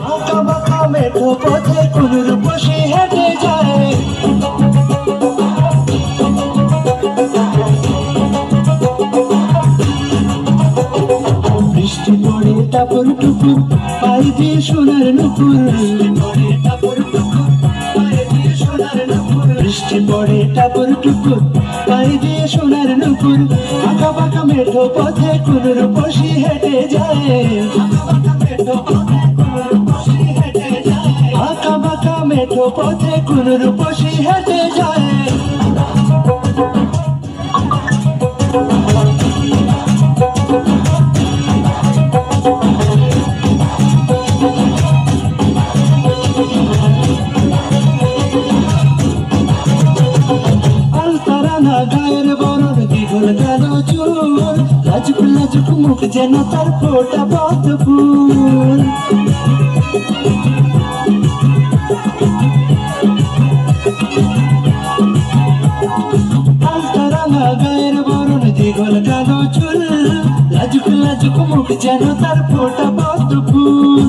আঁকা বাঁকা মেঠো পথে কোন রূপসী হেঁটে যায়, বৃষ্টি পড়ে টাপুর টুকুর পাই দিয়ে সোনার নুপুর, বৃষ্টি পড়ে টাপুর টুকুর পাই দিয়ে সোনার নুপুর, আঁকা বাঁকা মেঠো পথে কোন রূপসী হেঁটে যায়, আঁকা বাঁকা মেঠো পথে কোন রূপসী হেঁটে যায়। গায়ের বরণ দ্বিগুণ কালো চুল, লাজুক লাজুক মুখ যেন তার ফোটা পদ্ম ফুল, আলতারাঙা গায়ের বরণ দ্বিগুণ কালো চুল, লাজুক লাজুক মুখ যেন তার ফোটা পদ্ম ফুল,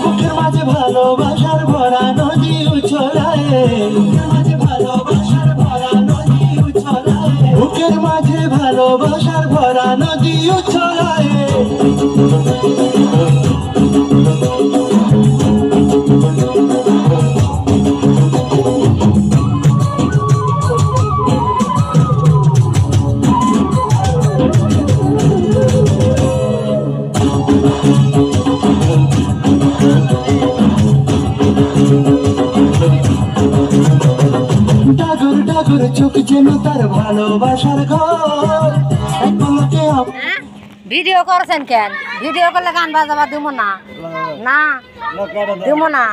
বুকের মাঝে ভালোবাসার ভরা নদী উছলায়, বুকের মাঝে ভালোবাসার ভরা নদী উছলায়। ডাগর ডাগর চোখ যেন তার ভালোবাসার ঘর, ভিডিও করছেন কেন? ভিডিও করলে গান বাজাবা দিব না, না দিব না।